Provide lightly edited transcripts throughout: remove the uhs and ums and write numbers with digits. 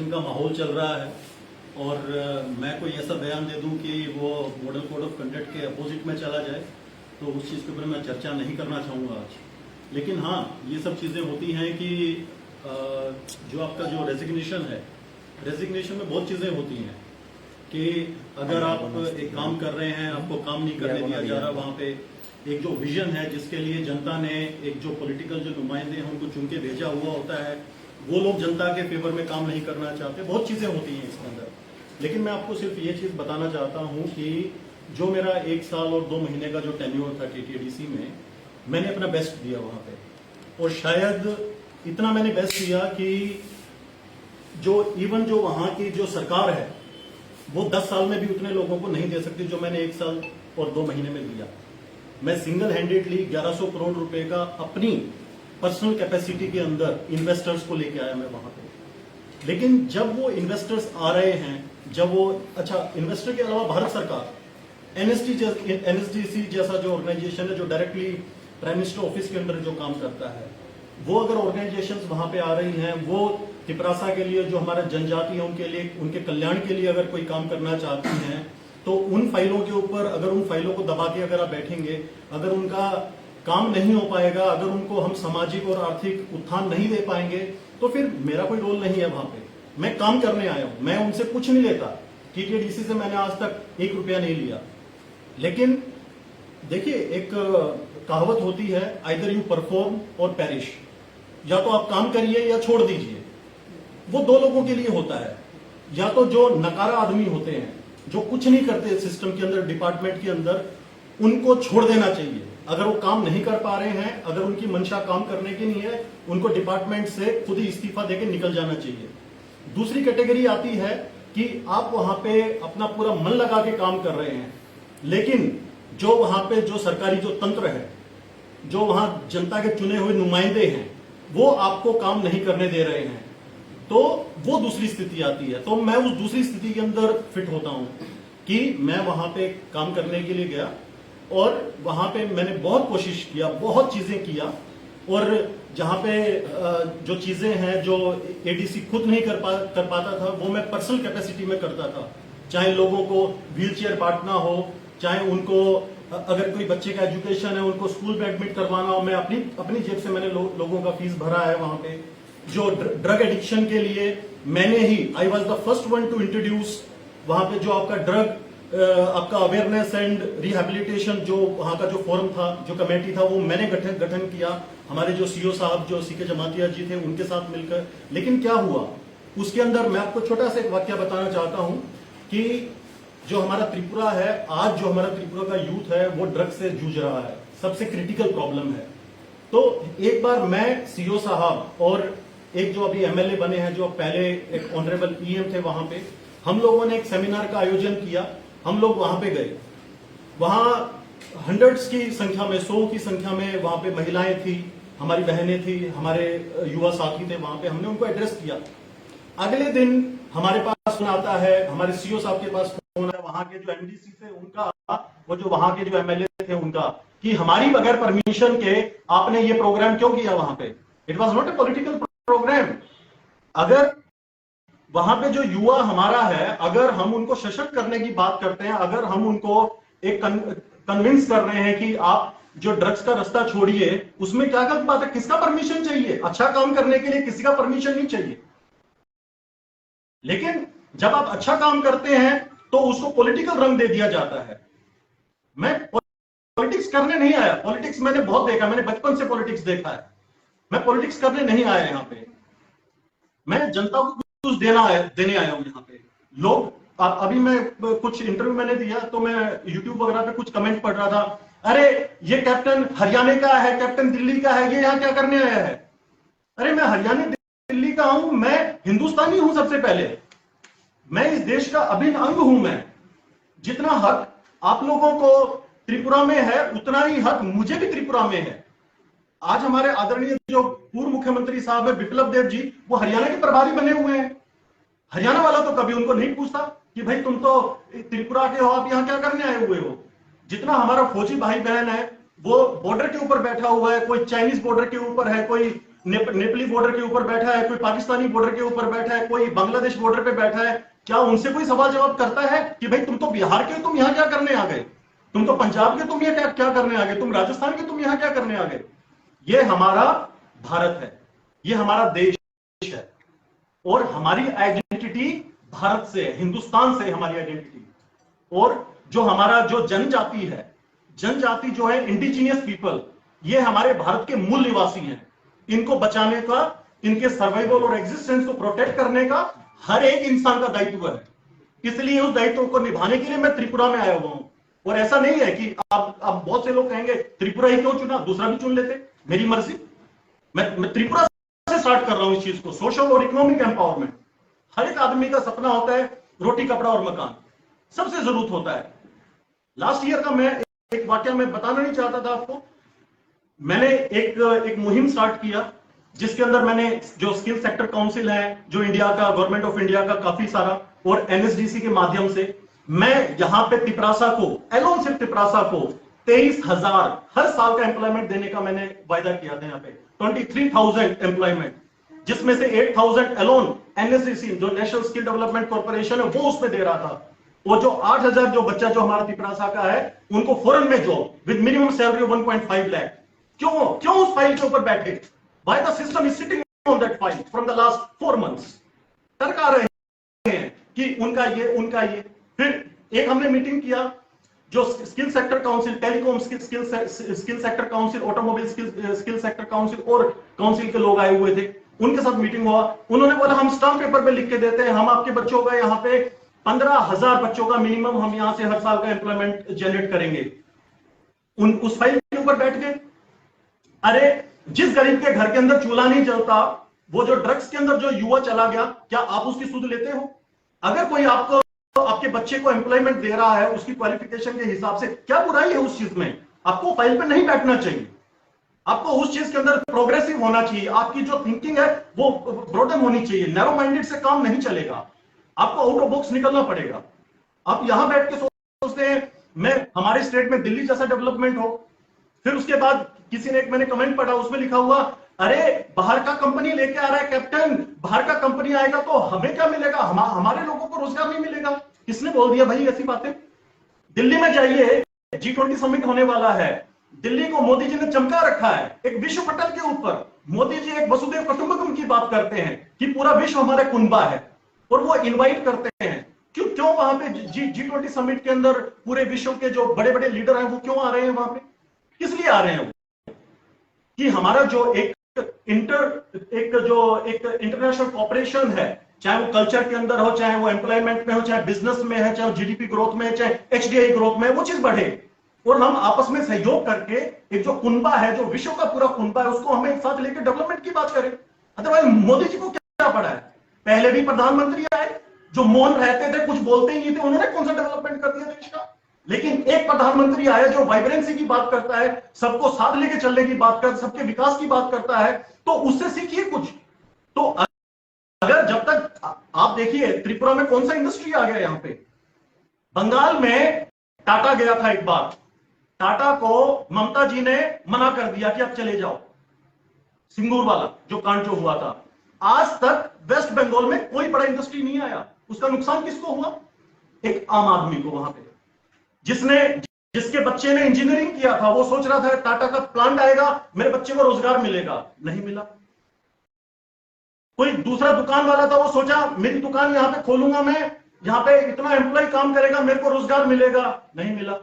Election का माहौल चल रहा है और मैं कोई ऐसा बयान दे दूं कि वो मॉडल कोड ऑफ कंडक्ट के अपोजिट में चला जाए, तो उस चीज़ के ऊपर मैं चर्चा नहीं करना चाहूँगा आज। लेकिन हाँ, ये सब चीज़ें होती हैं कि जो आपका जो रेजिग्नेशन है, रेजिग्नेशन में बहुत चीज़ें होती हैं कि अगर आप एक काम कर रहे हैं, आपको काम नहीं करने दिया जा रहा, वहाँ पे एक जो विजन है जिसके लिए जनता ने एक जो पॉलिटिकल जो नुमाइंदे हैं उनको चुन के भेजा हुआ होता है, वो लोग जनता के फेवर में काम नहीं करना चाहते। बहुत चीज़ें होती हैं इसके अंदर। लेकिन मैं आपको सिर्फ ये चीज़ बताना चाहता हूँ कि जो मेरा 1 साल और 2 महीने का जो टेन्योर था TTDC में, मैंने अपना बेस्ट दिया वहाँ पे। और शायद इतना मैंने बेस्ट दिया कि जो इवन जो वहाँ की जो सरकार है वो 10 साल में भी उतने लोगों को नहीं दे सकती जो मैंने 1 साल और 2 महीने में दिया। मैं सिंगल हैंडेडली 1100 करोड़ रुपए का अपनी पर्सनल कैपेसिटी के अंदर इन्वेस्टर्स को लेके आया मैं वहां पे। लेकिन जब वो इन्वेस्टर्स आ रहे हैं, जब वो इन्वेस्टर के अलावा भारत सरकार NSDC जैसा जो ऑर्गेनाइजेशन है जो डायरेक्टली प्राइम मिनिस्टर ऑफिस के अंदर जो काम करता है, वो अगर ऑर्गेनाइजेशंस वहां पे आ रही हैं, वो तिपरासा के लिए जो हमारे जनजाति है उनके लिए, उनके कल्याण के लिए अगर कोई काम करना चाहती हैं, तो उन फाइलों के ऊपर अगर उन फाइलों को दबा के अगर आप बैठेंगे, अगर उनका काम नहीं हो पाएगा, अगर उनको हम सामाजिक और आर्थिक उत्थान नहीं दे पाएंगे, तो फिर मेरा कोई रोल नहीं है वहां पे। मैं काम करने आया हूं, मैं उनसे कुछ नहीं लेता। TTDC से मैंने आज तक 1 रुपया नहीं लिया। लेकिन देखिए, एक कहावत होती है, आइदर यू परफॉर्म और पेरिश, या तो आप काम करिए या छोड़ दीजिए। वो 2 लोगों के लिए होता है। या तो जो नकारा आदमी होते हैं, जो कुछ नहीं करते सिस्टम के अंदर, डिपार्टमेंट के अंदर, उनको छोड़ देना चाहिए। अगर वो काम नहीं कर पा रहे हैं, अगर उनकी मंशा काम करने की नहीं है, उनको डिपार्टमेंट से खुद ही इस्तीफा देके निकल जाना चाहिए। दूसरी कैटेगरी आती है कि आप वहां पे अपना पूरा मन लगा के काम कर रहे हैं, लेकिन जो वहां पे जो सरकारी जो तंत्र है, जो वहां जनता के चुने हुए नुमाइंदे हैं, वो आपको काम नहीं करने दे रहे हैं, तो वो दूसरी स्थिति आती है। तो मैं उस दूसरी स्थिति के अंदर फिट होता हूं कि मैं वहां पे काम करने के लिए गया और वहां पे मैंने बहुत कोशिश किया, बहुत चीजें किया, और जहां पे जो चीजें हैं जो ADC खुद नहीं कर पाता था, वो मैं पर्सनल कैपेसिटी में करता था। चाहे लोगों को व्हील चेयर बांटना हो, चाहे उनको अगर कोई बच्चे का एजुकेशन है उनको स्कूल में एडमिट करवाना हो, मैं अपनी जेब से मैंने लोगों का फीस भरा है। वहां पे जो ड्रग एडिक्शन के लिए मैंने ही, I was the first one to introduce वहां पे जो आपका ड्रग आपका अवेयरनेस एंड रिहेबिलिटेशन, जो वहां का जो फोरम था, जो कमेटी था, वो मैंने गठन किया। हमारे जो CO साहब जो CK जमातिया जी थे उनके साथ मिलकर। लेकिन क्या हुआ उसके अंदर, मैं आपको छोटा सा एक वाक्य बताना चाहता हूं कि जो हमारा त्रिपुरा है, आज जो हमारा त्रिपुरा का यूथ है वो ड्रग्स से जूझ रहा है, सबसे क्रिटिकल प्रॉब्लम है। तो एक बार मैं CO साहब और एक जो अभी MLA बने हैं, जो पहले एक ऑनरेबल PM थे, वहां पे हम लोगों ने एक सेमिनार का आयोजन किया। हम लोग वहां पे गए, वहां हंड्रेड्स की संख्या में, 100 की संख्या में वहां पे महिलाएं थी, हमारी बहनें थी, हमारे युवा साथी थे। वहां पे हमने उनको एड्रेस किया। अगले दिन हमारे पास फोन आता है, हमारे CO साहब के पास फोन है, वहां के जो MDC थे उनका, वो जो वहां के जो MLA थे उनका, कि हमारी बगैर परमिशन के आपने ये प्रोग्राम क्यों किया वहां पे। It was not a political programme. अगर वहां पे जो युवा हमारा है, अगर हम उनको सशक्त करने की बात करते हैं, अगर हम उनको एक कन्विंस कर रहे हैं कि आप जो ड्रग्स का रास्ता छोड़िए, उसमें क्या गलत बात है? किसका परमिशन चाहिए? अच्छा काम करने के लिए किसी का परमिशन नहीं चाहिए। लेकिन जब आप अच्छा काम करते हैं तो उसको पॉलिटिकल रंग दे दिया जाता है। मैं पॉलिटिक्स करने नहीं आया। पॉलिटिक्स मैंने बहुत देखा, मैंने बचपन से पॉलिटिक्स देखा है। मैं पॉलिटिक्स करने नहीं आया यहां पे, मैं जनता को कुछ देने आया हूं यहां पे। लोग अभी मैं कुछ इंटरव्यू मैंने दिया तो मैं यूट्यूब वगैरह पे कुछ कमेंट पढ़ रहा था, अरे ये कैप्टन हरियाणा का है, कैप्टन दिल्ली का है, ये यहां क्या करने आया है? अरे मैं हरियाणा दिल्ली का हूं, मैं हिंदुस्तानी हूं। सबसे पहले मैं इस देश का अभिन्न अंग हूं। मैं जितना हक आप लोगों को त्रिपुरा में है, उतना ही हक मुझे भी त्रिपुरा में है। आज हमारे आदरणीय जो पूर्व मुख्यमंत्री साहब है बिप्लब देव जी, वो हरियाणा के प्रभारी बने हुए हैं। हरियाणा वाला तो कभी उनको नहीं पूछता कि भाई तुम तो त्रिपुरा के हो, आप यहां क्या करने आए हुए हो। जितना हमारा फौजी भाई बहन है वो बॉर्डर के ऊपर बैठा हुआ है, कोई चाइनीज बॉर्डर के ऊपर है, कोई नेपाली बॉर्डर के ऊपर बैठा है, कोई पाकिस्तानी बॉर्डर के ऊपर बैठा है, कोई बांग्लादेश बॉर्डर पे बैठा है, क्या उनसे कोई सवाल जवाब करता है कि भाई तुम तो बिहार के, तुम यहां क्या करने आ गए? तुम तो पंजाब के, तुम ये क्या करने आ गए? तुम राजस्थान के, तुम यहां क्या करने आ गए? ये हमारा भारत है, ये हमारा देश है, और हमारी आइडेंटिटी भारत से, हिंदुस्तान से हमारी आइडेंटिटी। और जो हमारा जो जनजाति है, जनजाति जो है इंडिजिनियस पीपल, ये हमारे भारत के मूल निवासी हैं। इनको बचाने का, इनके सर्वाइवल और एग्जिस्टेंस को प्रोटेक्ट करने का हर एक इंसान का दायित्व है। इसलिए उस दायित्व को निभाने के लिए मैं त्रिपुरा में आया हुआ हूं। और ऐसा नहीं है कि अब बहुत से लोग कहेंगे त्रिपुरा ही क्यों चुना, दूसरा भी चुन लेते, मेरी मर्जी। मैं त्रिपुरा से स्टार्ट कर रहा हूं इस चीज को, सोशल और इकोनॉमिक एम्पावरमेंट। हर एक आदमी का सपना होता है रोटी कपड़ा और मकान, सबसे जरूरत होता है। लास्ट ईयर का मैं एक वाक्य मैं बताना नहीं चाहता था आपको। मैंने एक मुहिम स्टार्ट किया जिसके अंदर मैंने जो स्किल सेक्टर काउंसिल है, जो इंडिया का, गवर्नमेंट ऑफ इंडिया का काफी सारा, और एनएसडीसी के माध्यम से मैं यहां पे तिपरासा को, एलोन सिर्फ तिपरासा को 23,000 हर साल का एम्प्लॉयमेंट देने का मैंने वायदा किया था। यहाँ पे 23,000 एम्प्लॉयमेंट, जिसमें से 8,000 एलोन एनएसडीसी जो नेशनल स्किल डेवलपमेंट कॉर्पोरेशन है वो उसमें दे रहा था। और जो 8,000 जो बच्चा जो हमारा तिपरासा का है, उनको फॉरेन में job with minimum salary 1.5 lakh. क्यों उस फाइल के ऊपर बैठे? Why the system is sitting on that file from the last 4 months? तर्क आ रहे हैं कि उनका ये। फिर एक हमने मीटिंग किया, जो skill sector council, telecom skill sector council, automobile skill sector council और काउंसिल के लोग आए हुए थे, उनके साथ मीटिंग हुआ। उन्होंने बोला हम स्टाम्प पेपर पे लिख के देते हैं, हम आपके बच्चों का यहाँ पे 15,000 बच्चों का मिनिमम हम यहाँ से हर साल का एम्प्लॉयमेंट जनरेट करेंगे। उस फाइल के ऊपर बैठ गए। अरे जिस गरीब के घर के अंदर चूल्हा नहीं जलता, वो जो ड्रग्स के अंदर जो युवा चला गया, क्या आप उसकी सुध लेते हो? अगर कोई आपको, आपके बच्चे को एम्प्लॉयमेंट दे रहा है उसकी क्वालिफिकेशन के हिसाब से, क्या बुराई है उस चीज में? आपको फाइल पे नहीं बैठना चाहिए, आपको उस चीज के अंदर प्रोग्रेसिव होना चाहिए। आपकी जो थिंकिंग है वो ब्रॉडन होनी चाहिए। नैरो माइंडेड से काम नहीं चलेगा, आपको आउट ऑफ बॉक्स निकलना पड़ेगा। आप यहां बैठ के सोचते हैं मैं, हमारे स्टेट में दिल्ली जैसा डेवलपमेंट हो। फिर उसके बाद किसी ने, एक मैंने कमेंट पढ़ा, उसमें लिखा हुआ, अरे बाहर का कंपनी लेके आ रहा है कैप्टन, बाहर का कंपनी आएगा तो हमें क्या मिलेगा, हमारे लोगों को रोजगार नहीं मिलेगा। किसने बोल दिया भाई ऐसी बातें? दिल्ली में जाइए, G20 समिट होने वाला है, दिल्ली को मोदी जी ने चमका रखा है एक विश्व पटल के ऊपर। मोदी जी एक वसुधैव कुटुंबकम की बात करते हैं कि पूरा विश्व हमारा कुनबा है, और वो इनवाइट करते हैं। क्यों वहां पे G20 समिट के अंदर पूरे विश्व के जो बड़े बड़े लीडर हैं वो क्यों आ रहे हैं वहां पे? किस लिए आ रहे हैं? कि हमारा जो एक इंटरनेशनल कॉपरेशन है, चाहे वो कल्चर के अंदर हो, चाहे वो एम्प्लॉयमेंट में हो, चाहे बिजनेस में है, चाहे जीडीपी ग्रोथ में है, चाहे एचडीआई ग्रोथ में, वो चीज बढ़े और हम आपस में सहयोग करके एक जो कुनबा है, जो विश्व का पूरा कुनबा है, उसको हमें एक साथ लेकर डेवलपमेंट की बात करें। अदरवाइज मोदी जी को क्या पड़ा है? पहले भी प्रधानमंत्री आए जो मौन रहते थे, कुछ बोलते ही नहीं थे, उन्होंने कौन सा डेवलपमेंट कर दिया देश का? लेकिन एक प्रधानमंत्री आया जो वाइब्रेंसी की बात करता है, सबको साथ लेके चलने की बात करता है, सबके विकास की बात करता है, तो उससे सीखिए कुछ। तो अगर जब तक आप देखिए त्रिपुरा में कौन सा इंडस्ट्री आ गया, यहां पे बंगाल में टाटा गया था एक बार, टाटा को ममता जी ने मना कर दिया कि आप चले जाओ। सिंगूर वाला जो कांड जो हुआ था, आज तक वेस्ट बंगाल में कोई बड़ा इंडस्ट्री नहीं आया। उसका नुकसान किसको हुआ? एक आम आदमी को। वहां पे जिसके बच्चे ने इंजीनियरिंग किया था, वो सोच रहा था टाटा का प्लांट आएगा, मेरे बच्चे को रोजगार मिलेगा, नहीं मिला। कोई दूसरा दुकान वाला था, वो सोचा मेरी दुकान यहां पे खोलूंगा मैं, यहां पे इतना एम्प्लॉय काम करेगा, मेरे को रोजगार मिलेगा, नहीं मिला।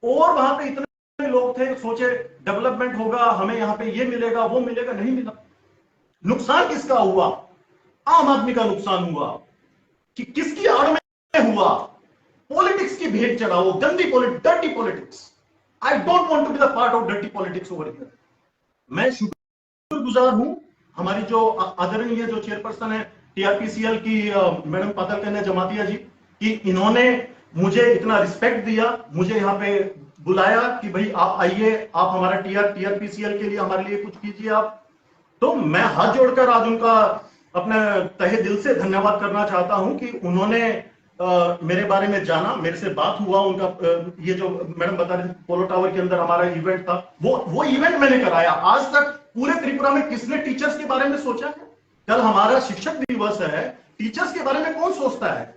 और वहां पे इतने लोग थे, सोचे डेवलपमेंट होगा, हमें यहां पे ये मिलेगा, वो मिलेगा, नहीं मिला। नुकसान किसका हुआ? आम आदमी का नुकसान हुआ। कि किसकी आड़ में हुआ? पॉलिटिक्स की भेंट चढ़ाओ, गंदी politics, dirty politics. I don't want to be the part of dirty politics over here. मैं शुक्रगुजार हूं हमारी जो आदरणीय जो चेयरपर्सन है टीआरपीसीएल की मैडम पातल कन्या जमातिया जी, कि इन्होंने मुझे इतना रिस्पेक्ट दिया, मुझे यहाँ पे बुलाया कि भाई आप आइए, आप हमारा टीआरपीसीएल के लिए हमारे लिए कुछ कीजिए आप। तो मैं हाथ जोड़कर आज उनका अपने तहे दिल से धन्यवाद करना चाहता हूं कि उन्होंने मेरे बारे में जाना, मेरे से बात हुआ। उनका ये जो मैडम बता रही थी पोलो टावर के अंदर हमारा इवेंट था, वो इवेंट मैंने कराया। आज तक पूरे त्रिपुरा में किसने टीचर्स के बारे में सोचा है? कल हमारा शिक्षक दिवस है, टीचर्स के बारे में कौन सोचता है?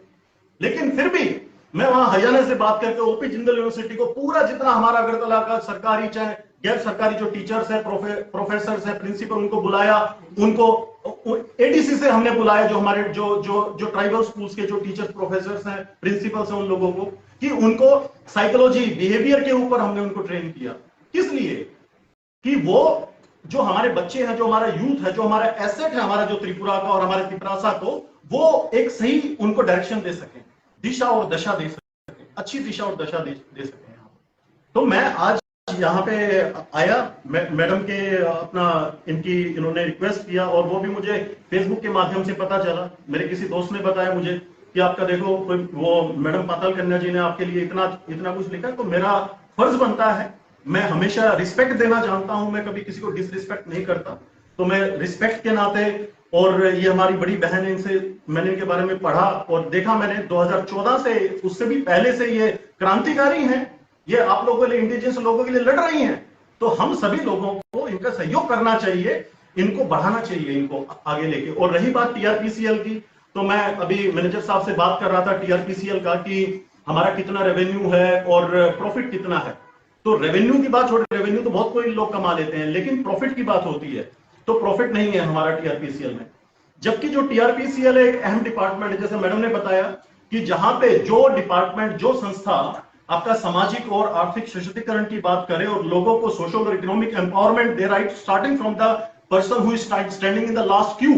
लेकिन फिर भी मैं वहां हरियाणा से बात करके ओपी जिंदल यूनिवर्सिटी को पूरा जितना हमारा अगरतला का सरकारी चाहे गैर सरकारी जो टीचर्स है, प्रोफेसर है, प्रिंसिपल, उनको बुलाया, उनको एडीसी से हमने बुलाया, जो हमारे जो ट्राइबल स्कूल्स के जो टीचर्स, प्रोफेसर हैं, प्रिंसिपल्स हैं, उन लोगों को, कि उनको साइकोलॉजी, बिहेवियर के ऊपर हमने उनको ट्रेन किया। किस लिए? कि वो जो हमारे बच्चे हैं, जो हमारा यूथ है, जो हमारा एसेट है, हमारा जो त्रिपुरा का और हमारे त्रिपुरासा को, वो एक सही उनको डायरेक्शन दे सके, दिशा और दशा दे सके, अच्छी दिशा और दशा दे सके। तो मैं आज यहाँ पे आया, मैडम के अपना इन्होंने रिक्वेस्ट किया, और वो भी मुझे फेसबुक के माध्यम से पता चला। मेरे किसी दोस्त ने बताया मुझे कि आपका देखो वो मैडम पाताल कन्या जी ने आपके लिए इतना कुछ लिखा। तो मेरा फर्ज बनता है, मैं हमेशा रिस्पेक्ट देना जानता हूं, मैं कभी किसी को डिसरिस्पेक्ट नहीं करता। तो मैं रिस्पेक्ट के नाते, और ये हमारी बड़ी बहन है, इनसे मैंने इनके बारे में पढ़ा और देखा मैंने 2014 से, उससे भी पहले से ये क्रांतिकारी हैं, ये आप लोगों के लिए, इंडिजिनस लोगों के लिए लड़ रही हैं। तो हम सभी लोगों को इनका सहयोग करना चाहिए, इनको बढ़ाना चाहिए, इनको आगे लेके। और रही बात टीआरपीसीएल की, तो मैं अभी मैनेजर साहब से बात कर रहा था टीआरपीसीएल का कि हमारा कितना रेवेन्यू है और प्रॉफिट कितना है। तो रेवेन्यू की बात छोड़े, रेवेन्यू तो बहुत कोई लोग कमा लेते हैं, लेकिन प्रॉफिट की बात होती है तो प्रॉफिट नहीं है हमारा टीआरपीसीएल में। जबकि जो टीआरपीसीएल एक अहम डिपार्टमेंट है, जैसे मैडम ने बताया कि जहां पे जो डिपार्टमेंट, जो संस्था आपका सामाजिक और आर्थिक सशक्तिकरण की बात करे और लोगों को सोशल और economic empowerment they, right, starting from the person who is standing in the last Q,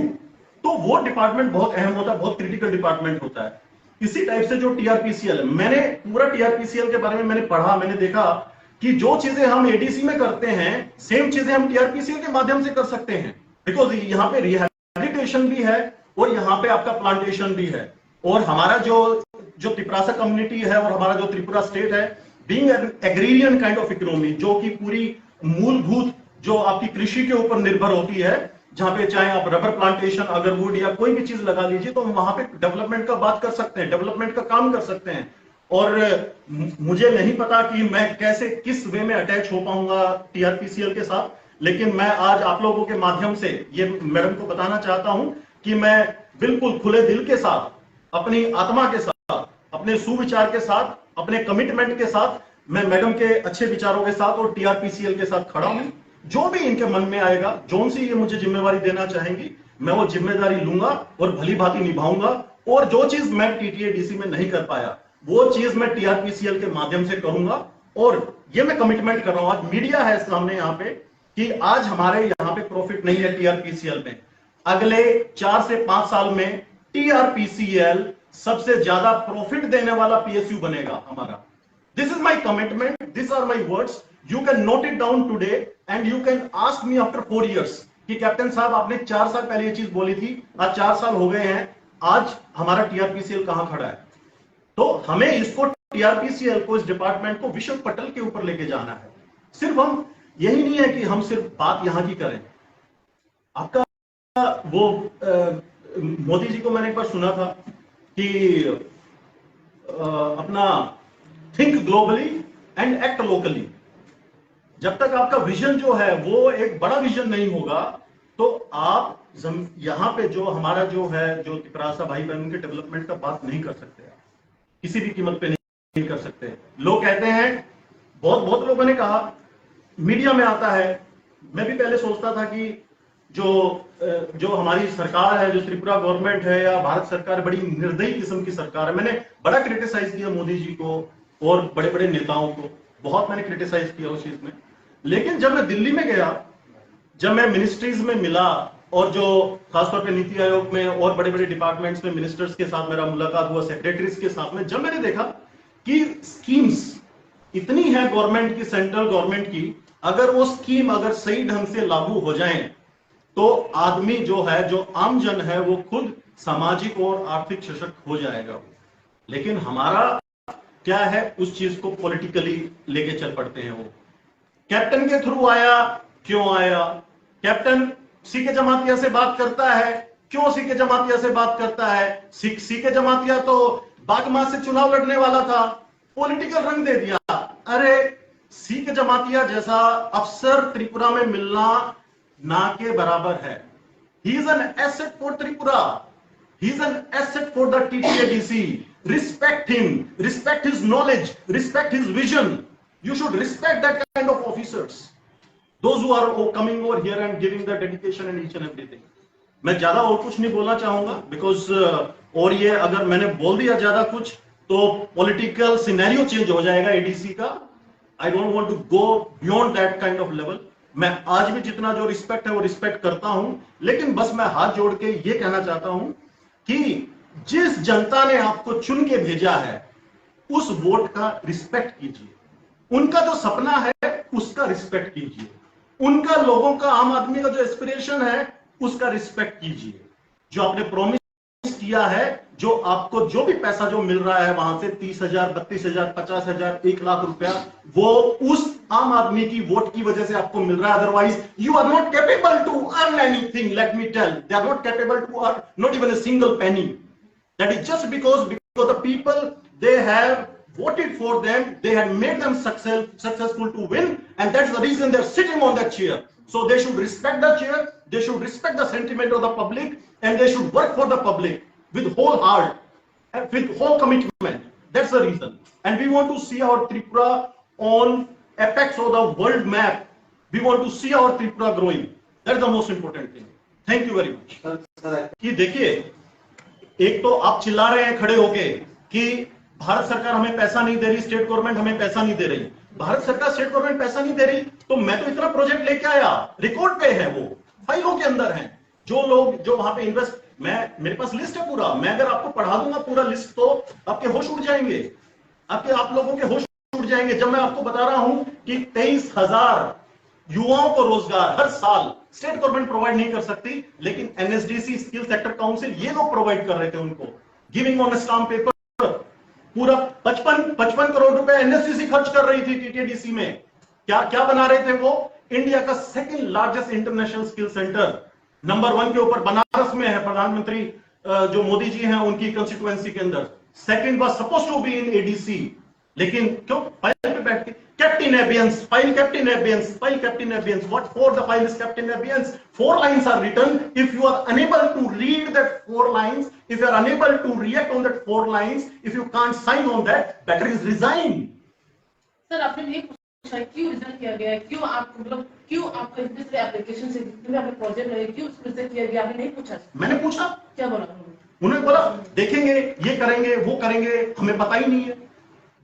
तो वो डिपार्टमेंट बहुत अहम होता है, बहुत क्रिटिकल डिपार्टमेंट होता है। इसी टाइप से जो टीआरपीसीएल, मैंने पूरा टीआरपीसीएल के बारे में मैंने पढ़ा, मैंने देखा कि जो चीजें हम एडीसी में करते हैं, सेम चीजें हम टीआरपीसीएल के माध्यम से कर सकते हैं। बिकॉज यहाँ पे रिहैबिलिटेशन भी है और यहाँ पे आपका प्लांटेशन भी है। और हमारा जो त्रिपुरासा कम्युनिटी है और हमारा जो त्रिपुरा स्टेट है, being agrarian kind of economy, जो कि पूरी मूलभूत जो आपकी कृषि के ऊपर निर्भर होती है, जहां पे चाहे आप रबर प्लांटेशन, अगरवुड या कोई भी चीज लगा लीजिए, तो हम वहां पे डेवलपमेंट का बात कर सकते हैं, डेवलपमेंट का काम कर सकते हैं। और मुझे नहीं पता कि मैं कैसे, किस वे में अटैच हो पाऊंगा टीआरपीसीएल के साथ, लेकिन मैं आज आप लोगों के माध्यम से ये मैडम को बताना चाहता हूं कि मैं बिल्कुल खुले दिल के साथ, अपनी आत्मा के साथ, अपने सुविचार के साथ, अपने कमिटमेंट के साथ, मैं मैडम के अच्छे विचारों के साथ और टीआरपीसीएल के साथ खड़ा हूं। जो भी इनके मन में आएगा, जो सी ये मुझे जिम्मेवारी देना चाहेंगी, मैं वो जिम्मेदारी लूंगा और भली भांति निभाऊंगा। और जो चीज मैं टीटीए-डीसी में नहीं कर पाया, वो चीज मैं टीआरपीसीएल के माध्यम से करूंगा। और ये मैं कमिटमेंट कर रहा हूं, आज मीडिया है सामने यहाँ पे, कि आज हमारे यहाँ पे प्रॉफिट नहीं है टीआरपीसीएल में। अगले 4 से 5 साल में टीआरपीसीएल सबसे ज्यादा प्रॉफिट देने वाला पीएसयू बनेगा हमारा। This is my commitment, this are my words, you can note it down today and you can ask me after 4 years कि कैप्टन साहब आपने 4 साल पहले ये चीज बोली थी, आज 4 साल हो गए हैं, आज हमारा टीआरपीसीएल कहां खड़ा है। तो हमें इसको, टीआरपीसीएल को, इस डिपार्टमेंट को विश्व पटल के ऊपर लेके जाना है। सिर्फ हम, यही नहीं है कि हम सिर्फ बात यहां की करें। आपका वो मोदी जी को मैंने एक बार सुना था कि अपना think globally and act locally. जब तक आपका विजन जो है वो एक बड़ा विजन नहीं होगा, तो आप यहां पे जो हमारा जो है, जो त्रिपुरासा भाई बहन के डेवलपमेंट का बात नहीं कर सकते, किसी भी कीमत पे नहीं कर सकते। लोग कहते हैं, बहुत लोगों ने कहा, मीडिया में आता है, मैं भी पहले सोचता था कि जो हमारी सरकार है, जो त्रिपुरा गवर्नमेंट है या भारत सरकार, बड़ी निर्दयी किस्म की सरकार है। मैंने बड़ा क्रिटिसाइज किया मोदी जी को और बड़े बड़े नेताओं को, बहुत मैंने क्रिटिसाइज किया उस चीज में। लेकिन जब मैं दिल्ली में गया, जब मैं मिनिस्ट्रीज में मिला, और जो खासतौर पे नीति आयोग में और बड़े बड़े डिपार्टमेंट्स में मिनिस्टर्स के साथ मेरा मुलाकात हुआ, सेक्रेटरीज के साथ में, जब मैंने देखा कि स्कीम्स इतनी है गवर्नमेंट की, सेंट्रल गवर्नमेंट की, अगर वो स्कीम अगर सही ढंग से लागू हो जाए तो आदमी जो है, जो आम जन है, वो खुद सामाजिक और आर्थिक सशक्त हो जाएगा। लेकिन हमारा क्या है, उस चीज को पॉलिटिकली लेके चल पड़ते हैं। वो कैप्टन के थ्रू आया, क्यों आया? कैप्टन सीके जमातिया से बात करता है, क्यों सीके जमातिया से बात करता है? सीके जमातिया तो बागमा से चुनाव लड़ने वाला था, पॉलिटिकल रंग दे दिया। अरे सीके जमातिया जैसा अफसर त्रिपुरा में मिलना ना के बराबर है। He is an asset for Tripura. He is an asset for the TTADC. Respect him, respect his knowledge, respect his vision. You should respect that kind of officers. Those who are coming over here and giving the dedication and each and everything. मैं ज्यादा और कुछ नहीं बोलना चाहूंगा because और ये अगर मैंने बोल दिया ज्यादा कुछ तो पॉलिटिकल सिनेरियो चेंज हो जाएगा एडीसी का। I don't want to go beyond that kind of level. मैं आज भी जितना जो रिस्पेक्ट है वो रिस्पेक्ट करता हूं, लेकिन बस मैं हाथ जोड़ के ये कहना चाहता हूं कि जिस जनता ने आपको चुन के भेजा है उस वोट का रिस्पेक्ट कीजिए, उनका जो सपना है उसका रिस्पेक्ट कीजिए, उनका लोगों का आम आदमी का जो एस्पिरेशन है उसका रिस्पेक्ट कीजिए। जो आपने प्रॉमिस किया है, जो आपको जो भी पैसा जो मिल रहा है वहां से 30,000, 32,000, 50,000, 1 लाख रुपया, वो उस आम आदमी की वोट की वजह से आपको मिल रहा है। Otherwise you are not capable to earn anything. Let me tell, they are not capable to earn not even a single penny. That is just because the people they have voted for them, they had made them successful to win, and that's the reason they're sitting on that chair. So they should respect the chair, they should respect the sentiment of the public, and they should work for the public with whole heart and with whole commitment. That's the reason. And we want to see our Tripura on apex of the world map. We want to see our Tripura growing. That's the most important thing. Thank you very much. कि देखिए, एक तो आप चिल्ला रहे हैं खड़े होके कि भारत सरकार हमें पैसा नहीं दे रही, स्टेट गवर्नमेंट हमें पैसा नहीं दे रही। भारत सरकार स्टेट गवर्नमेंट पैसा नहीं दे रही तो मैं तो इतना प्रोजेक्ट लेके आया, रिकॉर्ड पे है, वो फाइलों के अंदर है। जो लोग जो वहां पे इन्वेस्ट, मेरे पास लिस्ट है पूरा, मैं अगर आपको पढ़ा दूंगा पूरा लिस्ट तो आपके होश उड़ जाएंगे, आप लोगों के होश उड़ जाएंगे। जब मैं आपको बता रहा हूं कि 23,000 युवाओं को रोजगार हर साल स्टेट गवर्नमेंट प्रोवाइड नहीं कर सकती, लेकिन एनएसडीसी स्किल सेक्टर काउंसिल ये लोग प्रोवाइड कर रहे थे उनको, गिविंग ऑन स्टाम्प पेपर। पूरा 55 करोड़ रुपए एनएसडीसी खर्च कर रही थी टीटीडीसी में। क्या बना रहे थे वो? इंडिया का second largest international skill centre, number 1 के ऊपर बनारस में है। प्रधानमंत्री जो मोदी जी हैं उनकी कंस्टिट्यूएंसी के अंदर second was suppose to be in ADC, लेकिन क्यों फाइल पे बैठ के kept in abeyance, file kept in abeyance, file kept in abeyance. What for the file is kept in abeyance? 4 lines are written. If you are unable to read that 4 lines, if you are unable to react on that 4 lines, if you can't sign on that, better is resign. Sir आपने ये पूछा क्यों resign किया गया है, क्यों आप मतलब क्यों आपका इतने एप्लीकेशन से जितने आपके प्रोजेक्ट लगे क्यों रिजेक्ट किया गया, आपने नहीं पूछा? मैंने पूछा, क्या बोला उन्होंने? बोला देखेंगे, ये करेंगे, वो करेंगे, हमें पता ही नहीं है।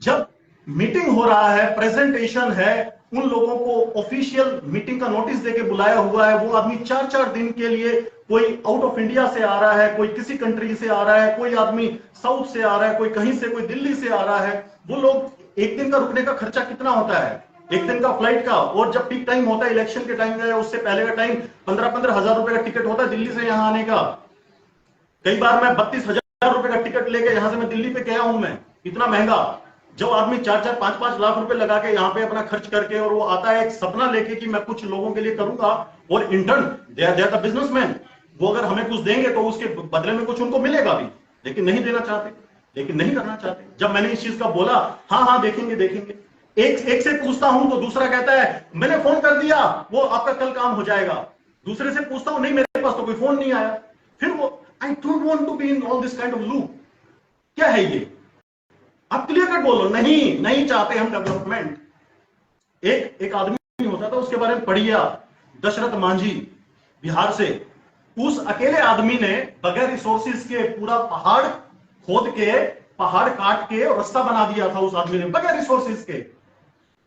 जब मीटिंग हो रहा है, प्रेजेंटेशन है, उन लोगों को ऑफिशियल मीटिंग का नोटिस देके बुलाया हुआ है, वो आदमी 4-4 दिन के लिए, कोई आउट ऑफ इंडिया से आ रहा है, कोई किसी कंट्री से आ रहा है, कोई आदमी साउथ से आ रहा है, कोई कहीं से, कोई दिल्ली से आ रहा है। वो लोग एक दिन का रुकने का खर्चा कितना होता है, एक दिन का फ्लाइट का, और जब पीक टाइम होता है इलेक्शन के टाइम का, उससे पहले का टाइम 15-15 हजार रुपए का टिकट होता है दिल्ली से यहां आने का। कई बार मैं 32,000 रुपए का टिकट लेके यहां से मैं दिल्ली पे गया हूं, मैं इतना महंगा। जब आदमी 4-4, 5-5 लाख रुपए लगा के यहाँ पे अपना खर्च करके, और वो आता है एक सपना लेके कि मैं कुछ लोगों के लिए करूंगा, और in turn they are the businessman, वो अगर हमें कुछ देंगे तो उसके बदले में कुछ उनको मिलेगा भी, लेकिन नहीं देना चाहते, लेकिन नहीं करना चाहते। जब मैंने इस चीज का बोला, हाँ देखेंगे देखेंगे, एक से पूछता हूं तो दूसरा कहता है मैंने फोन कर दिया, वो आपका कल काम हो जाएगा। दूसरे से पूछता हूं, नहीं मेरे पास तो कोई फोन नहीं आया। फिर वो I don't want to be in all this kind of loop. क्या है ये? आप क्लियर कट बोलो, नहीं चाहते हम डेवलपमेंट। एक आदमी होता था, उसके बारे में पढ़िए आप, दशरथ मांझी, बिहार से। उस अकेले आदमी ने बगैर रिसोर्सेज के पूरा पहाड़ खोद के, पहाड़ काट के रास्ता बना दिया था उस आदमी ने, बगैर रिसोर्सेज के।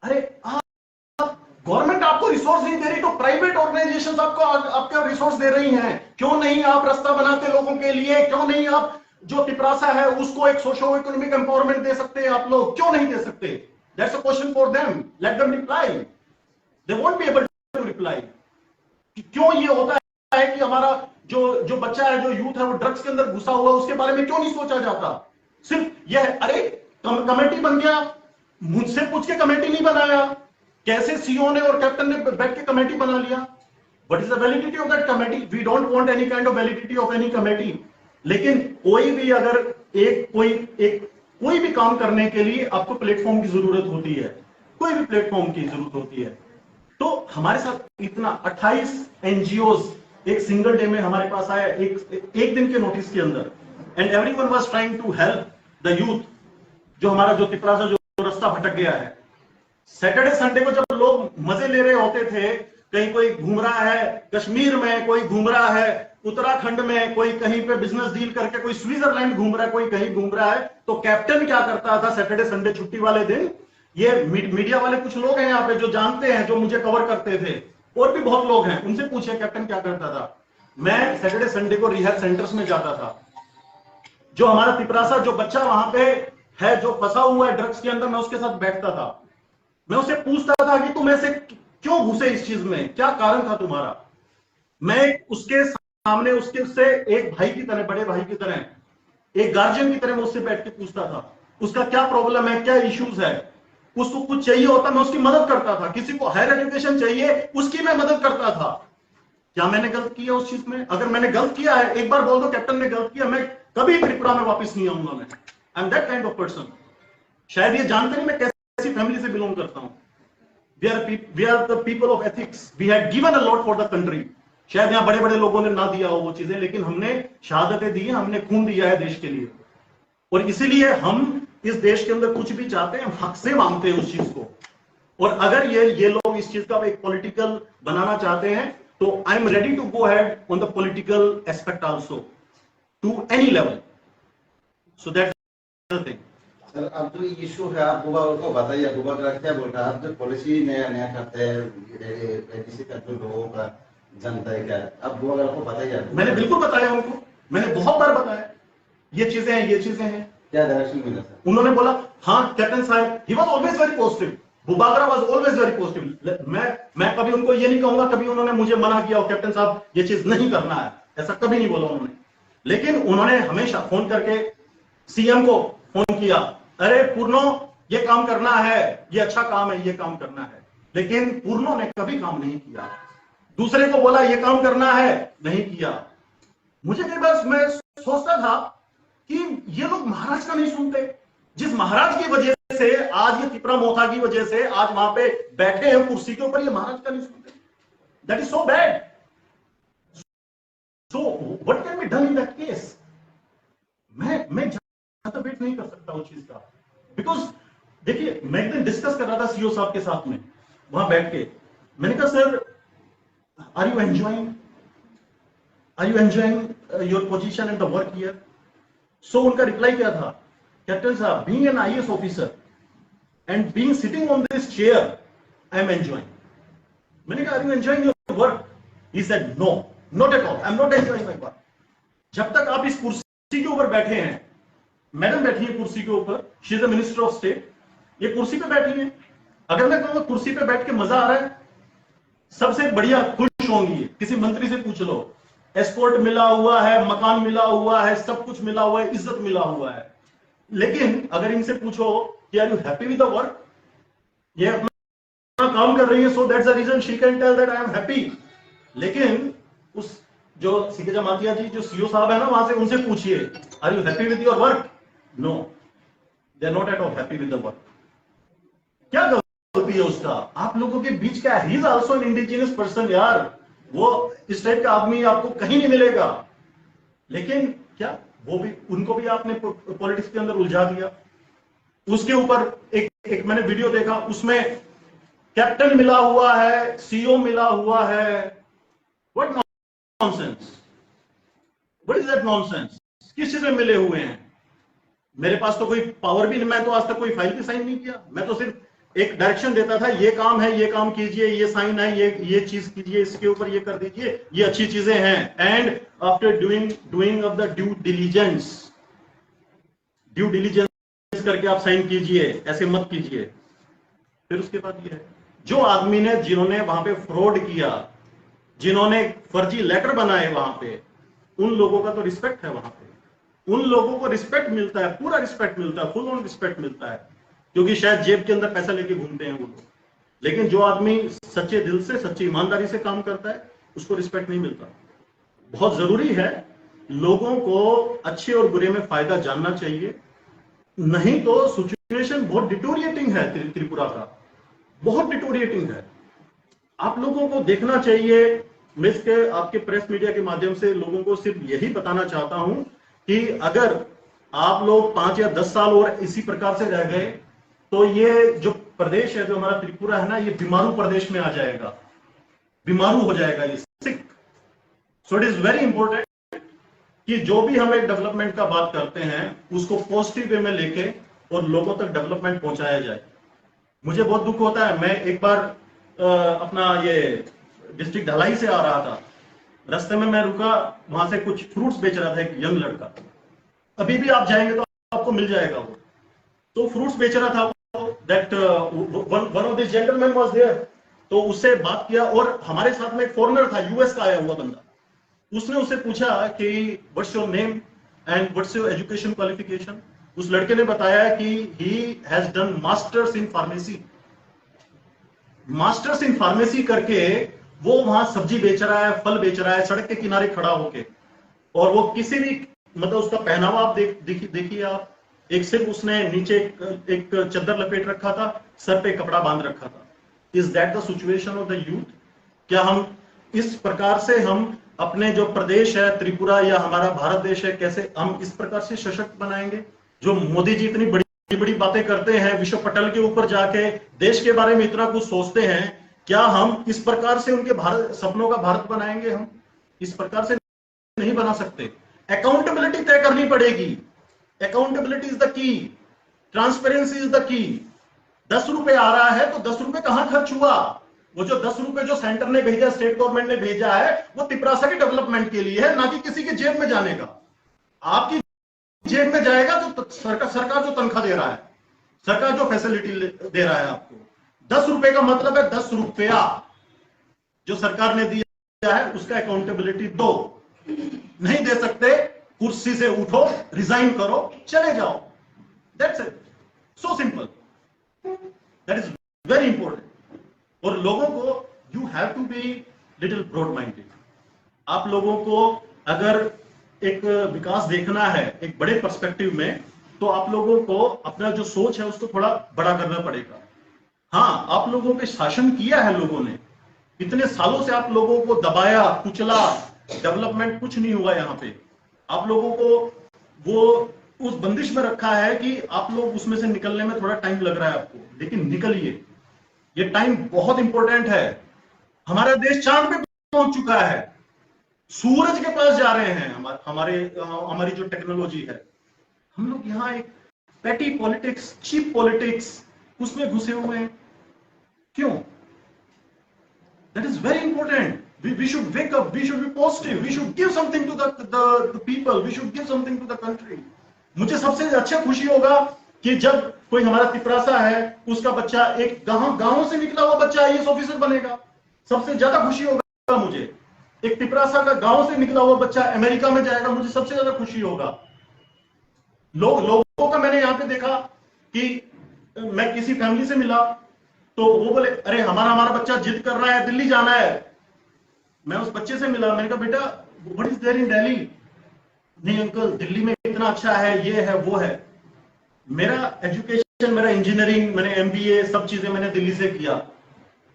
अरे गवर्नमेंट आपको रिसोर्स नहीं दे रही तो प्राइवेट ऑर्गेनाइजेशंस आपको रिसोर्स दे रही हैं। क्यों नहीं आप रास्ता बनाते लोगों के लिए? क्यों नहीं आप जो पिपरासा है उसको एक सोशो इकोनॉमिक एम्पावरमेंट दे सकते हैं? आप लोग क्यों नहीं दे सकते? That's a question for them, let them reply. They won't be able to reply. क्यों ये होता है कि हमारा जो बच्चा है, जो यूथ है, वो ड्रग्स के अंदर घुसा हुआ, उसके बारे में क्यों नहीं सोचा जाता? सिर्फ यह, अरे कमेटी बन गया, मुझसे पूछ के कमेटी नहीं बनाया, कैसे सीओ ने और कैप्टन ने बैठ के कमेटी बना लिया? What is the validity of that committee? We don't want any kind of validity of any committee. लेकिन कोई भी अगर कोई भी काम करने के लिए आपको प्लेटफॉर्म की जरूरत होती है, कोई भी प्लेटफॉर्म की जरूरत होती है। तो हमारे साथ इतना 28 एनजीओज एक सिंगल डे में हमारे पास आया, एक दिन के नोटिस के अंदर, and everyone was trying to help the youth, जो हमारा जो तिपरासा जो रास्ता भटक गया है। सैटरडे संडे को जब लोग मजे ले रहे होते थे, कहीं कोई घूम रहा है कश्मीर में, कोई घूम रहा है उत्तराखंड में, कोई कहीं पे बिजनेस डील करके, कोई स्विट्जरलैंड घूम रहा है, कोई कहीं घूम रहा है, तो कैप्टन क्या करता था सैटरडे संडे छुट्टी वाले दिन? ये मीडिया वाले कुछ लोग हैं यहाँ पे जो जानते हैं, जो मुझे कवर करते थे, और भी बहुत लोग हैं, उनसे पूछे कैप्टन क्या करता था। मैं सैटरडे संडे को रिहैब सेंटर्स में जाता था। जो हमारा तिपरासा जो बच्चा वहां पे है जो फंसा हुआ है ड्रग्स के अंदर, मैं उसके साथ बैठता था, मैं उससे पूछता था कि तुम ऐसे क्यों घुसे इस चीज में, क्या कारण था तुम्हारा। मैं उसके सामने उसके उससे एक भाई की तरह, बड़े भाई की तरह, एक गार्जियन की तरह मैं उससे बैठ के पूछता था उसका क्या प्रॉब्लम है, क्या इश्यूज है, उसको कुछ चाहिए होता मैं उसकी मदद करता था, किसी को हायर एजुकेशन चाहिए उसकी मैं मदद करता था। क्या मैंने गलत किया उस चीज में? अगर मैंने गलत किया है एक बार बोल दो कैप्टन ने गलत किया, मैं कभी त्रिपुरा में वापस नहीं आऊंगा। मैं I am that kind of person. शायद ये जानते नहीं मैं कैसी फैमिली से बिलोंग करता हूं। We are the people of ethics, we have given a lot for the country. शायद यहां बड़े बड़े लोगों ने ना दिया हो वो चीजें, लेकिन हमने शहादतें दी हैं, हमने खून दिया है देश के लिए, और इसीलिए हम इस देश के अंदर कुछ भी चाहते हैं, हम हक से मांगते हैं उस चीज को। और अगर ये लोग इस चीज का एक पॉलिटिकल बनाना चाहते हैं, तो I am ready to go ahead on the political aspect also to any level. So that's the thing. Sir, अब जो इशू है आप बुबा को बताइए, बुबा का क्या बोल रहा है? आप जो पॉलिसी नया नया करते हैं किसी का जो लोगों का जनता है क्या, अब बुबा को बताइए। मैंने बिल्कुल बताया उनको, मैंने बहुत बार बताया ये चीजें हैं, ये चीजें हैं। क्या डायरेक्शन मिला सर? उन्होंने बोला हाँ कैप्टन साहब, he was always very positive, Bubagra was always very positive. मैं कभी उनको ये नहीं कहूंगा कभी उन्होंने मुझे मना किया हो कैप्टन साहब ये चीज नहीं करना है, ऐसा कभी नहीं बोला उन्होंने। लेकिन उन्होंने हमेशा फोन करके सीएम को फोन किया, अरे पूर्णो ये काम करना है, ये अच्छा काम है, ये काम करना है। लेकिन पूर्णो ने कभी काम नहीं किया। दूसरे को बोला ये काम करना है, नहीं किया। मुझे कई बार मैं सोचता था कि ये लोग महाराज का नहीं सुनते। जिस महाराज की वजह से आज ये तिपरा मोथा की वजह से आज वहां पे बैठे हैं कुर्सी के ऊपर, ये महाराज का नहीं सुनते। That is so bad. So what can be done in that case? मैं ज्यादा वेट नहीं कर सकता उस चीज का, बिकॉज देखिए मैं एक दिन डिस्कस कर रहा था सीओ साहब के साथ में वहां बैठ के। मैंने कहा sir are you enjoying your position and the work here? So उनका रिप्लाई क्या था, कैप्टन साहब being an IAS officer and being sitting on this chair I am enjoying. मैंने कहा are you enjoying your work? He said no, not at all, I am not enjoying my work. जब तक आप इस कुर्सी के ऊपर बैठे हैं, मैडम बैठी है कुर्सी के ऊपर, she is the minister of state, ये कुर्सी पे बैठी है। अगर मैं कहूंगा कुर्सी पे बैठ के मजा आ रहा है, सबसे बढ़िया खुश होंगी। किसी मंत्री से पूछ लो, एस्कॉर्ट मिला हुआ है, मकान मिला हुआ है, सब कुछ मिला हुआ है, इज्जत मिला हुआ है। लेकिन अगर इनसे पूछो कि are you happy with the work, ये अपना काम कर रही है, so that's the reason she can tell that I am happy. लेकिन उस जो सीके मातिया जी जो सीओ साहब है ना, वहां से उनसे पूछिए are you happy with your work? No, they are not at all happy with the work. क्या गलती है उसका आप लोगों के बीच? क्या he is also an indigenous person यार, वो इस टाइप का आदमी आपको कहीं नहीं मिलेगा। लेकिन क्या वो भी, उनको भी आपने पॉलिटिक्स के अंदर उलझा दिया। उसके ऊपर एक मैंने वीडियो देखा, उसमें कैप्टन मिला हुआ है, सीओ मिला हुआ है। What nonsense, what is that nonsense? किस चीज में मिले हुए हैं? मेरे पास तो कोई पावर भी नहीं, मैं तो आज तक कोई फाइल भी साइन नहीं किया। मैं तो सिर्फ एक डायरेक्शन देता था, ये काम है, ये काम कीजिए, ये साइन है, ये चीज कीजिए, इसके ऊपर ये कर दीजिए, ये अच्छी चीजें हैं। And after doing of the due diligence करके आप साइन कीजिए, ऐसे मत कीजिए। फिर उसके बाद ये है, जो आदमी ने, जिन्होंने वहां पे फ्रॉड किया, जिन्होंने फर्जी लेटर बनाए वहां पे, उन लोगों का तो रिस्पेक्ट है वहां पे। उन लोगों को रिस्पेक्ट मिलता है, पूरा रिस्पेक्ट मिलता है, फुल ऑन रिस्पेक्ट मिलता है, क्योंकि शायद जेब के अंदर पैसा लेके घूमते हैं वो लोग। लेकिन जो आदमी सच्चे दिल से, सच्ची ईमानदारी से काम करता है, उसको रिस्पेक्ट नहीं मिलता। बहुत जरूरी है, लोगों को अच्छे और बुरे में फायदा जानना चाहिए, नहीं तो सिचुएशन बहुत डिटोरिएटिंग है त्रिपुरा का, बहुत डिटोरिएटिंग है। आप लोगों को देखना चाहिए। मैं इसके आपके प्रेस मीडिया के माध्यम से लोगों को सिर्फ यही बताना चाहता हूं कि अगर आप लोग 5 या 10 साल और इसी प्रकार से रह गए तो ये जो प्रदेश है, जो हमारा त्रिपुरा है ना, ये बीमारू प्रदेश में आ जाएगा, बीमारू हो जाएगा, ये sick. So it is very important कि जो भी हम एक डेवलपमेंट का बात करते हैं उसको पॉजिटिव वे में लेके और लोगों तक डेवलपमेंट पहुंचाया जाए। मुझे बहुत दुख होता है, मैं एक बार अपना ये डिस्ट्रिक्ट ढलाई से आ रहा था, रास्ते में मैं रुका, वहां से कुछ फ्रूट्स बेच रहा था एक यंग लड़का, अभी भी आप जाएंगे तो आपको मिल जाएगा वो, तो फ्रूट्स बेच रहा था वो, that one of the gentleman was there, तो उससे बात किया और हमारे साथ में एक फॉरेनर था, यूएस का आया हुआ बंदा, उसने उससे पूछा कि what's your name and what's your education qualification. उस लड़के ने बताया कि he has done masters in pharmacy, masters in pharmacy करके वो वहां सब्जी बेच रहा है, फल बेच रहा है, सड़क के किनारे खड़ा होके, और वो किसी भी मतलब उसका पहनावा आप देखिए आप, एक सिर्फ उसने नीचे एक चद्दर लपेट रखा था, सर पे कपड़ा बांध रखा था। Is that the situation of the youth? क्या हम इस प्रकार से हम अपने जो प्रदेश है त्रिपुरा या हमारा भारत देश है, कैसे हम इस प्रकार से सशक्त बनाएंगे? जो मोदी जी इतनी बड़ी बड़ी बातें करते हैं, विश्व पटल के ऊपर जाके देश के बारे में इतना कुछ सोचते हैं, क्या हम इस प्रकार से उनके भारत सपनों का भारत बनाएंगे? हम इस प्रकार से नहीं बना सकते। अकाउंटेबिलिटी तय करनी पड़ेगी, accountability is the key, transparency is the key. 10 रुपए आ रहा है तो 10 रुपए कहां खर्च हुआ? वो जो 10 रुपए जो सेंटर ने भेजा, स्टेट गवर्नमेंट ने भेजा है, वो तिपरासा के डेवलपमेंट के लिए है, ना कि किसी के जेब में जाने का। आपकी जेब में जाएगा तो सरकार जो तनख्वाह दे रहा है, सरकार जो फैसिलिटी दे रहा है आपको, 10 रुपए का मतलब है 10 रुपया जो सरकार ने दिया है, उसका अकाउंटेबिलिटी दो। नहीं दे सकते, कुर्सी से उठो, रिजाइन करो, चले जाओ, that's it, so simple. That is very important. और लोगों को you have to be little broad minded. आप लोगों को अगर एक विकास देखना है एक बड़े पर्सपेक्टिव में, तो आप लोगों को अपना जो सोच है उसको थोड़ा बड़ा करना पड़ेगा। हाँ, आप लोगों पे शासन किया है लोगों ने, इतने सालों से आप लोगों को दबाया, कुचला, डेवलपमेंट कुछ नहीं हुआ यहाँ पे। आप लोगों को वो उस बंदिश में रखा है कि आप लोग उसमें से निकलने में थोड़ा टाइम लग रहा है आपको, लेकिन निकलिए, ये टाइम बहुत इंपॉर्टेंट है। हमारा देश चांद पे पहुंच चुका है, सूरज के पास जा रहे हैं। हमारी जो टेक्नोलॉजी है, हम लोग यहाँ एक पेटी पॉलिटिक्स, चीप पॉलिटिक्स, उसमें घुसे हुए हैं। क्यों? That is very important. We should wake up, we should be positive, we should give something to the people, we should give something to the country. मुझे सबसे अच्छा खुशी होगा कि जब कोई हमारा तिपरासा है, उसका बच्चा एक गांव से निकला हुआ बच्चा आईएएस ऑफिसर बनेगा, सबसे ज्यादा खुशी होगा मुझे। एक तिपरासा का गांव से निकला हुआ बच्चा अमेरिका में जाएगा, मुझे सबसे ज्यादा खुशी होगा। लोगों का मैंने यहां पे देखा कि मैं किसी फैमिली से मिला तो वो बोले, अरे हमारा बच्चा जिद कर रहा है, दिल्ली जाना है। मैं उस बच्चे से मिला, मैंने कहा बेटा what is there in Delhi? नहीं अंकल, दिल्ली में इतना अच्छा है, ये है वो है। मेरा एजुकेशन, मेरा इंजीनियरिंग, मैंने एमबीए, सब चीजें मैंने दिल्ली से किया,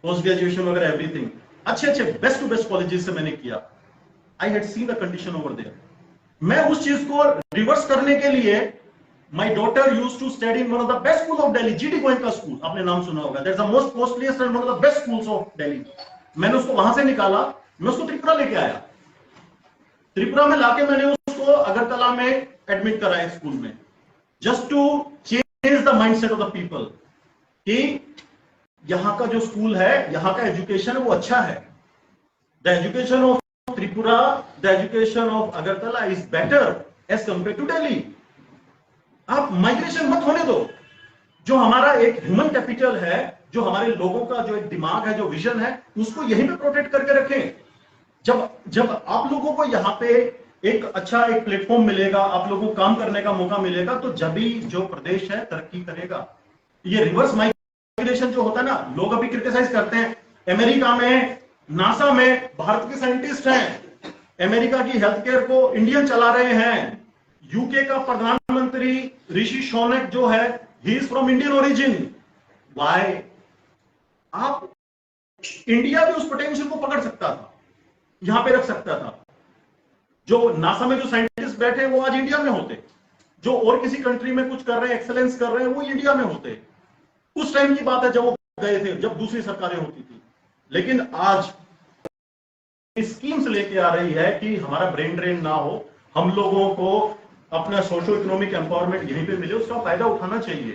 पोस्ट ग्रेजुएशन वगैरह एवरीथिंग, अच्छे बेस्ट टू बेस्ट कॉलेजेस से मैंने किया। I had seen the condition over there. मैं उस चीज को रिवर्स करने के लिए, my daughter used to study in one of the best school of Delhi, GD Goenka school, आपने नाम सुना होगा, that's the most costliest and one of the best schools of Delhi. मैंने उसको वहां से निकाला, मैं उसको त्रिपुरा लेके आया। त्रिपुरा में लाके मैंने उसको अगरतला में एडमिट कराया स्कूल में, just to change the mindset of the people कि यहां का जो स्कूल है, यहां का एजुकेशन वो अच्छा है। The education of Tripura, the education of Agartala is better as compare to Delhi. आप माइग्रेशन मत होने दो। जो हमारा एक ह्यूमन कैपिटल है, जो हमारे लोगों का जो एक दिमाग है, जो विजन है, उसको यहीं पे प्रोटेक्ट करके रखें। जब आप लोगों को यहाँ पे एक अच्छा एक प्लेटफॉर्म मिलेगा, आप लोगों को काम करने का मौका मिलेगा, तो जब भी जो प्रदेश है तरक्की करेगा। ये रिवर्स माइग्रेशन जो होता है ना, लोग अभी क्रिटिसाइज करते हैं, अमेरिका में, नासा में भारत के साइंटिस्ट हैं, अमेरिका की हेल्थ केयर को इंडियन चला रहे हैं। यूके का प्रधानमंत्री ऋषि सोनक जो है, he is from Indian origin. Why? आप इंडिया भी उस पोटेंशियल को पकड़ सकता था, यहां पे रख सकता था। जो नासा में जो साइंटिस्ट बैठे वो आज इंडिया में होते, जो और किसी कंट्री में कुछ कर रहे हैं, एक्सेलेंस कर रहे हैं, वो इंडिया में होते। उस टाइम की बात है जब वो गए थे, जब दूसरी सरकारें होती थी। लेकिन आज स्कीम्स लेके आ रही है कि हमारा ब्रेन ड्रेन ना हो, हम लोगों को अपना सोशो इकोनॉमिक एम्पावरमेंट यहीं पे मिले, उसका फायदा उठाना चाहिए,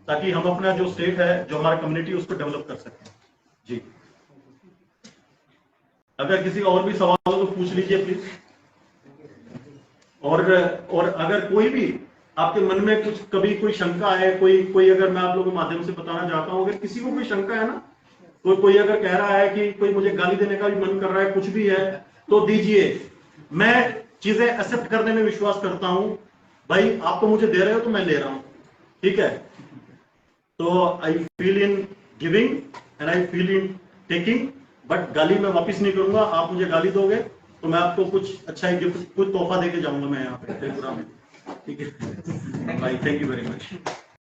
ताकि हम अपना जो स्टेट है, जो हमारा कम्युनिटी, उसको डेवलप कर सकें। जी, अगर किसी और भी सवाल हो तो पूछ लीजिए प्लीज। और अगर कोई भी आपके मन में कुछ कभी कोई शंका है, कोई अगर मैं आप लोगों के माध्यम से बताना चाहता हूं, अगर किसी को कोई शंका है ना, कोई अगर कह रहा है कि कोई मुझे गाली देने का भी मन कर रहा है, कुछ भी है तो दीजिए। मैं चीजें एक्सेप्ट करने में विश्वास करता हूं। भाई आप तो मुझे दे रहे हो तो मैं ले रहा हूं, ठीक है। तो I feel in giving and I feel in taking, but गाली मैं वापिस नहीं करूंगा। आप मुझे गाली दोगे तो मैं आपको कुछ अच्छा ही गिफ्ट, कुछ तोहफा देके जाऊंगा मैं यहाँ पे त्रिपुरा में, ठीक है भाई। Thank you very much.